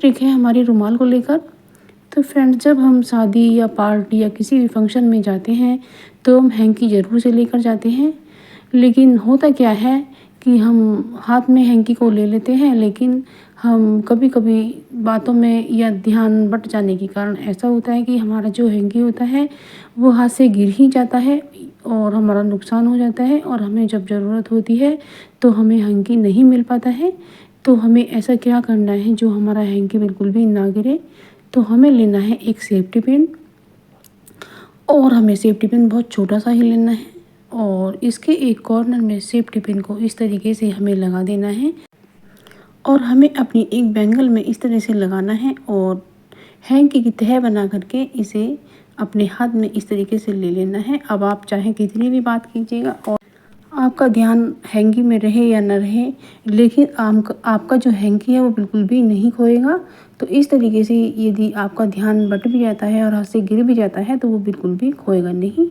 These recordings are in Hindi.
ट्रिक है हमारी रुमाल को लेकर। तो फ्रेंड्स, जब हम शादी या पार्टी या किसी भी फंक्शन में जाते हैं तो हम हैंकी ज़रूर से लेकर जाते हैं। लेकिन होता क्या है कि हम हाथ में हैंकी को ले लेते हैं, लेकिन हम कभी कभी बातों में या ध्यान बट जाने के कारण ऐसा होता है कि हमारा जो हैंकी होता है वो हाथ से गिर ही जाता है और हमारा नुकसान हो जाता है, और हमें जब ज़रूरत होती है तो हमें हैंकी नहीं मिल पाता है। तो हमें ऐसा क्या करना है जो हमारा हैंकी बिल्कुल भी ना गिरे। तो हमें लेना है एक सेफ्टी पिन, और हमें सेफ्टी पिन बहुत छोटा सा ही लेना है, और इसके एक कॉर्नर में सेफ्टी पिन को इस तरीके से हमें लगा देना है, और हमें अपनी एक बैंगल में इस तरह से लगाना है और हैंकी की तह बना करके इसे अपने हाथ में इस तरीके से ले लेना है। अब आप चाहे कितनी भी बात कीजिएगा और आपका ध्यान हैंकी में रहे या न रहे, लेकिन आपका जो हैंकी है वो बिल्कुल भी नहीं खोएगा। तो इस तरीके से यदि आपका ध्यान बट भी जाता है और हाथ से गिर भी जाता है तो वो बिल्कुल भी खोएगा नहीं।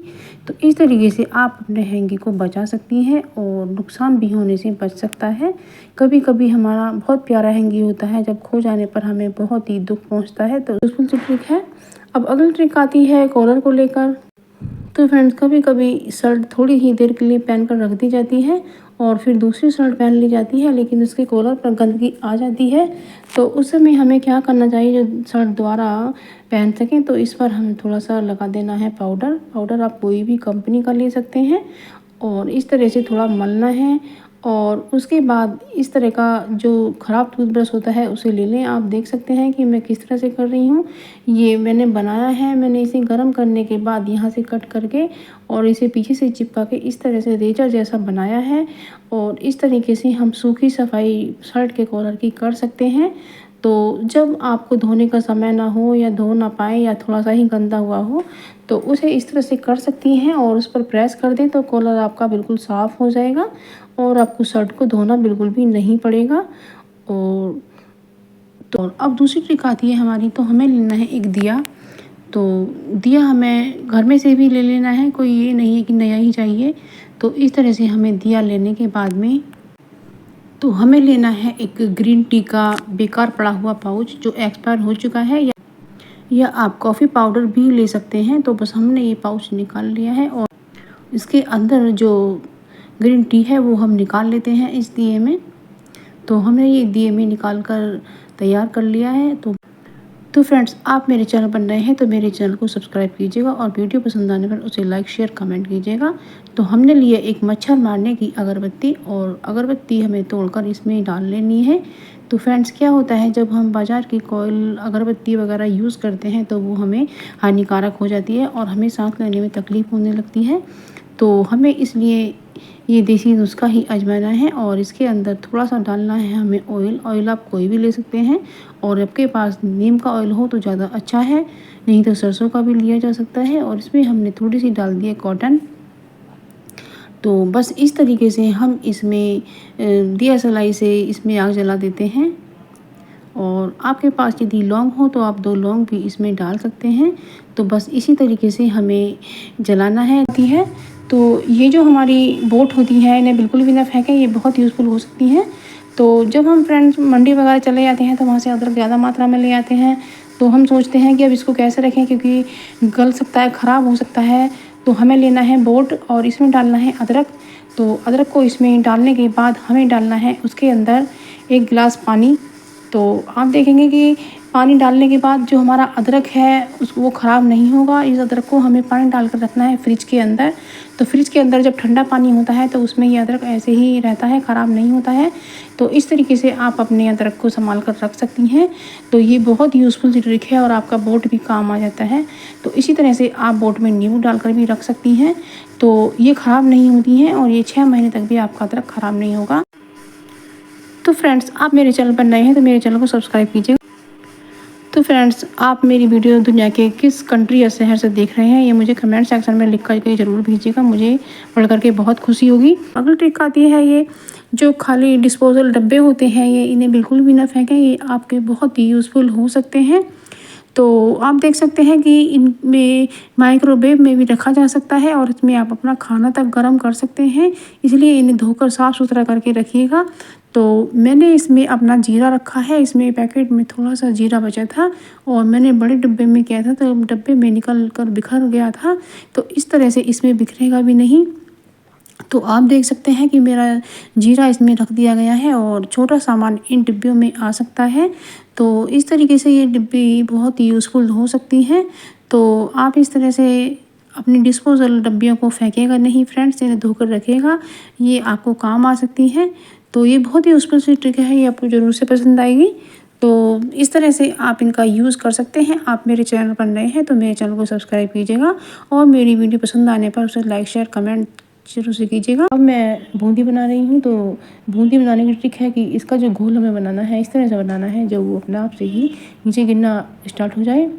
तो इस तरीके से आप अपने हैंकी को बचा सकती हैं और नुकसान भी होने से बच सकता है। कभी कभी हमारा बहुत प्यारा हैंकी होता है, जब खो जाने पर हमें बहुत ही दुख पहुँचता है। तो यूजफुल सी ट्रिक है। अब अगली ट्रिक आती है कॉलर को लेकर। तो फ्रेंड्स, कभी कभी शर्ट थोड़ी ही देर के लिए पहन कर रख दी जाती है और फिर दूसरी शर्ट पहन ली जाती है, लेकिन उसके कॉलर पर गंदगी आ जाती है। तो उस समय हमें क्या करना चाहिए, जो शर्ट दोबारा पहन सकें। तो इस पर हमें थोड़ा सा लगा देना है पाउडर आप कोई भी कंपनी का ले सकते हैं, और इस तरह से थोड़ा मलना है। और उसके बाद इस तरह का जो ख़राब टूथब्रश होता है उसे ले लें। आप देख सकते हैं कि मैं किस तरह से कर रही हूँ। ये मैंने बनाया है, मैंने इसे गर्म करने के बाद यहाँ से कट करके और इसे पीछे से चिपका के इस तरह से रेजर जैसा बनाया है, और इस तरीके से हम सूखी सफाई शर्ट के कॉलर की कर सकते हैं। तो जब आपको धोने का समय ना हो या धो ना पाए या थोड़ा सा ही गंदा हुआ हो तो उसे इस तरह से कर सकती हैं, और उस पर प्रेस कर दें तो कॉलर आपका बिल्कुल साफ़ हो जाएगा और आपको शर्ट को धोना बिल्कुल भी नहीं पड़ेगा। और तो अब दूसरी ट्रिक आती है हमारी। तो हमें लेना है एक दिया। तो दिया हमें घर में से भी ले लेना है, कोई ये नहीं है कि नया ही चाहिए। तो इस तरह से हमें दिया लेने के बाद में तो हमें लेना है एक ग्रीन टी का बेकार पड़ा हुआ पाउच जो एक्सपायर हो चुका है, या आप कॉफ़ी पाउडर भी ले सकते हैं। तो बस हमने ये पाउच निकाल लिया है और इसके अंदर जो ग्रीन टी है वो हम निकाल लेते हैं इस दिए में। तो हमने ये दिए में निकाल कर तैयार कर लिया है। तो फ्रेंड्स, आप मेरे चैनल पर नए हैं तो मेरे चैनल को सब्सक्राइब कीजिएगा और वीडियो पसंद आने पर उसे लाइक शेयर कमेंट कीजिएगा। तो हमने लिया एक मच्छर मारने की अगरबत्ती, और अगरबत्ती हमें तोड़कर इसमें डाल लेनी है। तो फ्रेंड्स, क्या होता है जब हम बाज़ार की कोयल अगरबत्ती वगैरह यूज़ करते हैं तो वो हमें हानिकारक हो जाती है और हमें सांस लेने में तकलीफ़ होने लगती है। तो हमें इसलिए ये देसी नुस्खा ही आजमाना है, और इसके अंदर थोड़ा सा डालना है हमें ऑयल आप कोई भी ले सकते हैं, और आपके पास नीम का ऑयल हो तो ज़्यादा अच्छा है, नहीं तो सरसों का भी लिया जा सकता है। और इसमें हमने थोड़ी सी डाल दी है कॉटन। तो बस इस तरीके से हम इसमें दिया सलाई से इसमें आग जला देते हैं, और आपके पास यदि लौंग हो तो आप 2 लौंग भी इसमें डाल सकते हैं। तो बस इसी तरीके से हमें जलाना है। तो ये जो हमारी बोट होती है इन्हें बिल्कुल भी ना फेंकें, ये बहुत यूज़फुल हो सकती हैं। तो जब हम फ्रेंड्स मंडी वगैरह चले जाते हैं तो वहाँ से अदरक ज़्यादा मात्रा में ले आते हैं। तो हम सोचते हैं कि अब इसको कैसे रखें, क्योंकि गल सकता है, ख़राब हो सकता है। तो हमें लेना है बोट और इसमें डालना है अदरक। तो अदरक को इसमें डालने के बाद हमें डालना है उसके अंदर 1 गिलास पानी। तो आप देखेंगे कि पानी डालने के बाद जो हमारा अदरक है वो ख़राब नहीं होगा। इस अदरक को हमें पानी डालकर रखना है फ्रिज के अंदर। तो फ्रिज के अंदर जब ठंडा पानी होता है तो उसमें ये अदरक ऐसे ही रहता है, ख़राब नहीं होता है। तो इस तरीके से आप अपने अदरक को संभाल कर रख सकती हैं। तो ये बहुत यूज़फुल ट्रिक है और आपका बोट भी काम आ जाता है। तो इसी तरह से आप बोट में नींबू डालकर भी रख सकती हैं। तो ये ख़राब नहीं होती हैं और ये 6 महीने तक भी आपका अदरक ख़राब नहीं होगा। तो फ्रेंड्स, आप मेरे चैनल पर नए हैं तो मेरे चैनल को सब्सक्राइब कीजिएगा। तो फ्रेंड्स, आप मेरी वीडियो दुनिया के किस कंट्री या शहर से देख रहे हैं ये मुझे कमेंट सेक्शन में लिख कर के ज़रूर भेजिएगा, मुझे पढ़ करके बहुत खुशी होगी। अगली ट्रिक आती है ये जो खाली डिस्पोजल डब्बे होते हैं, ये इन्हें बिल्कुल भी ना फेंकें, ये आपके बहुत ही यूज़फुल हो सकते हैं। तो आप देख सकते हैं कि इनमें माइक्रोवेव में भी रखा जा सकता है और इसमें आप अपना खाना तक गर्म कर सकते हैं, इसलिए इन्हें धोकर साफ़ सुथरा करके रखिएगा। तो मैंने इसमें अपना जीरा रखा है, इसमें पैकेट में थोड़ा सा जीरा बचा था और मैंने बड़े डिब्बे में किया था, तो डब्बे में निकल कर बिखर गया था। तो इस तरह से इसमें बिखरेगा भी नहीं। तो आप देख सकते हैं कि मेरा जीरा इसमें रख दिया गया है और छोटा सामान इन डिब्बियों में आ सकता है। तो इस तरीके से ये डिब्बी बहुत ही यूज़फुल हो सकती हैं। तो आप इस तरह से अपनी डिस्पोजल डब्बियों को फेंकेगा नहीं फ्रेंड्स, इन्हें धोकर रखिएगा, ये आपको काम आ सकती हैं। तो ये बहुत ही यूज़फुल सी ट्रिक है, ये आपको ज़रूर से पसंद आएगी। तो इस तरह से आप इनका यूज़ कर सकते हैं। आप मेरे चैनल पर नए हैं तो मेरे चैनल को सब्सक्राइब कीजिएगा और मेरी वीडियो पसंद आने पर उसे लाइक शेयर कमेंट ज़रूर से कीजिएगा। अब मैं बूंदी बना रही हूँ। तो बूंदी बनाने की ट्रिक है कि इसका जो घोल हमें बनाना है इस तरह से बनाना है जो वो अपने आप से ही नीचे गिरना स्टार्ट हो जाए।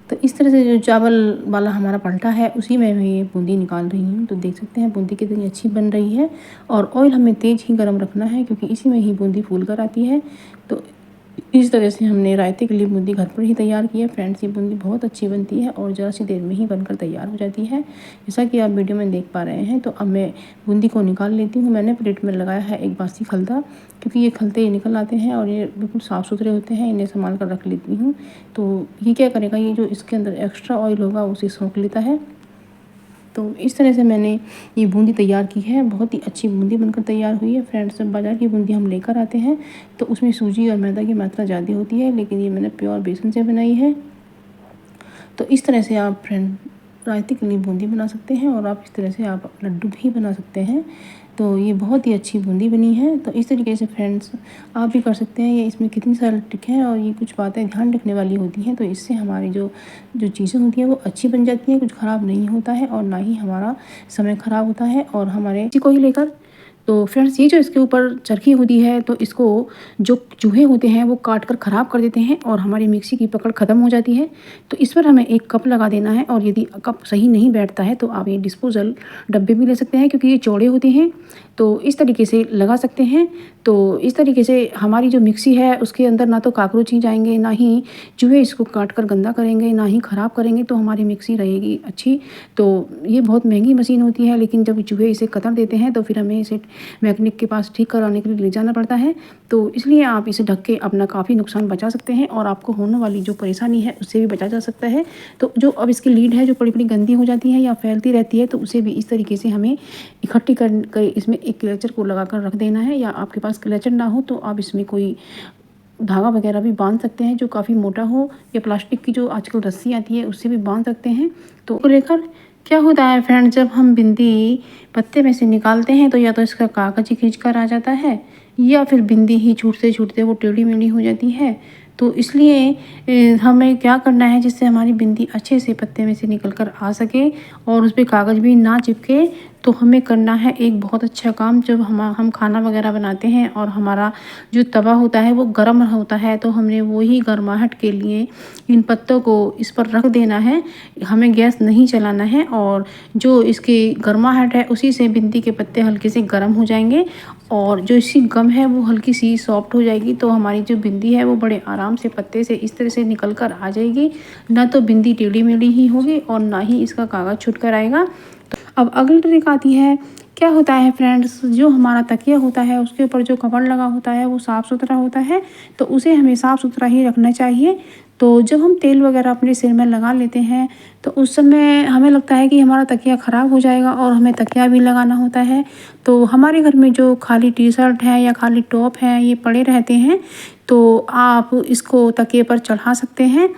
तो इस तरह से जो चावल वाला हमारा पलटा है उसी में मैं ये बूंदी निकाल रही हूँ। तो देख सकते हैं बूंदी कितनी अच्छी बन रही है और ऑयल हमें तेज़ ही गर्म रखना है क्योंकि इसी में ही बूंदी फूल कर आती है। तो इस तरह से हमने रायते के लिए बूंदी घर पर ही तैयार की है फ्रेंड्स। ये बूंदी बहुत अच्छी बनती है और ज़रा सी देर में ही बनकर तैयार हो जाती है, जैसा कि आप वीडियो में देख पा रहे हैं। तो अब मैं बूंदी को निकाल लेती हूँ। मैंने प्लेट में लगाया है एक बासी खलता, क्योंकि ये खलते निकल आते हैं और ये बिल्कुल साफ़ सुथरे होते हैं, इन्हें संभाल कर रख लेती हूँ। तो ये क्या करेगा, ये जो इसके अंदर एक्स्ट्रा ऑयल होगा उसे सोख लेता है। तो इस तरह से मैंने ये बूंदी तैयार की है, बहुत ही अच्छी बूंदी बनकर तैयार हुई है फ्रेंड्स। जब बाज़ार की बूंदी हम लेकर आते हैं तो उसमें सूजी और मैदा की मात्रा ज़्यादा होती है, लेकिन ये मैंने प्योर बेसन से बनाई है। तो इस तरह से आप फ्रेंड रायते के लिए बूंदी बना सकते हैं और आप इस तरह से आप लड्डू भी बना सकते हैं। तो ये बहुत ही अच्छी बूंदी बनी है। तो इस तरीके से फ्रेंड्स आप भी कर सकते हैं। ये इसमें कितनी सारी ट्रिक है और ये कुछ बातें ध्यान रखने वाली होती हैं। तो इससे हमारी जो चीज़ें होती हैं वो अच्छी बन जाती हैं, कुछ ख़राब नहीं होता है और ना ही हमारा समय ख़राब होता है और हमारे इसी को ही लेकर। तो फ्रेंड्स ये जो इसके ऊपर चरखी होती है तो इसको जो चूहे होते हैं वो काट कर ख़राब कर देते हैं और हमारी मिक्सी की पकड़ ख़त्म हो जाती है। तो इस पर हमें एक कप लगा देना है और यदि कप सही नहीं बैठता है तो आप ये डिस्पोजल डब्बे भी ले सकते हैं, क्योंकि ये चौड़े होते हैं। तो इस तरीके से लगा सकते हैं। तो इस तरीके से हमारी जो मिक्सी है उसके अंदर ना तो कॉकरोच ही जाएंगे, ना ही चूहे इसको काट कर गंदा करेंगे, ना ही ख़राब करेंगे। तो हमारी मिक्सी रहेगी अच्छी। तो ये बहुत महंगी मशीन होती है, लेकिन जब चूहे इसे कतर देते हैं तो फिर हमें इसे मैकेनिक के पास ठीक कराने के लिए ले जाना पड़ता है। तो इसलिए आप इसे ढक के अपना काफ़ी नुकसान बचा सकते हैं और आपको होने वाली जो परेशानी है उससे भी बचा जा सकता है। तो जो अब इसकी लीड है जो बड़ी बड़ी गंदी हो जाती है या फैलती रहती है, तो उसे भी इस तरीके से हमें इकट्ठी कर इसमें एक क्लचर को लगा कर रख देना है। या आपके पास क्लचर ना हो तो आप इसमें कोई धागा वगैरह भी बांध सकते हैं जो काफ़ी मोटा हो, या प्लास्टिक की जो आजकल रस्सी आती है उससे भी बांध सकते हैं। तो लेकर क्या होता है फ्रेंड, जब हम बिंदी पत्ते में से निकालते हैं तो या तो इसका कागज ही खींच कर आ जाता है या फिर बिंदी ही छूटते छूटते वो टेढ़ी मेढ़ी हो जाती है। तो इसलिए हमें क्या करना है, जिससे हमारी बिंदी अच्छे से पत्ते में से निकल कर आ सके और उस पर कागज़ भी ना चिपके, तो हमें करना है एक बहुत अच्छा काम। जब हम खाना वगैरह बनाते हैं और हमारा जो तवा होता है वो गर्म होता है, तो हमने वही गर्माहट के लिए इन पत्तों को इस पर रख देना है। हमें गैस नहीं चलाना है और जो इसकी गर्माहट है उसी से बिंदी के पत्ते हल्के से गर्म हो जाएंगे और जो इसकी गम है वो हल्की सी सॉफ्ट हो जाएगी। तो हमारी जो बिंदी है वो बड़े आराम से पत्ते से इस तरह से निकल कर आ जाएगी। ना तो बिंदी टेढ़ी मेढ़ी ही होगी और ना ही इसका कागज़ छूट कर आएगा। अब अगली ट्रिक आती है। क्या होता है फ्रेंड्स, जो हमारा तकिया होता है उसके ऊपर जो कवर लगा होता है वो साफ़ सुथरा होता है, तो उसे हमें साफ़ सुथरा ही रखना चाहिए। तो जब हम तेल वगैरह अपने सिर में लगा लेते हैं तो उस समय हमें लगता है कि हमारा तकिया ख़राब हो जाएगा और हमें तकिया भी लगाना होता है। तो हमारे घर में जो खाली टी शर्ट है या खाली टॉप है ये पड़े रहते हैं, तो आप इसको तकिए पर चढ़ा सकते हैं।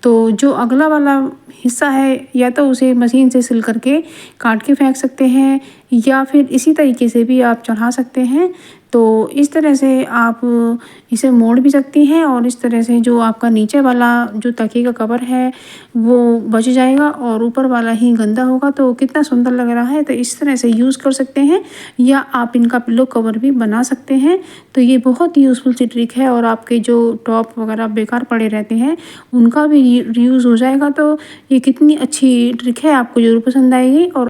तो जो अगला वाला हिस्सा है या तो उसे मशीन से सिल करके काट के फेंक सकते हैं या फिर इसी तरीके से भी आप चढ़ा सकते हैं। तो इस तरह से आप इसे मोड़ भी सकती हैं और इस तरह से जो आपका नीचे वाला जो तकिए का कवर है वो बच जाएगा और ऊपर वाला ही गंदा होगा। तो कितना सुंदर लग रहा है। तो इस तरह से यूज़ कर सकते हैं या आप इनका पिलो कवर भी बना सकते हैं। तो ये बहुत ही यूज़फुल सी ट्रिक है और आपके जो टॉप वगैरह बेकार पड़े रहते हैं उनका भी रीयूज़ हो जाएगा। तो ये कितनी अच्छी ट्रिक है, आपको ज़रूर पसंद आएगी। और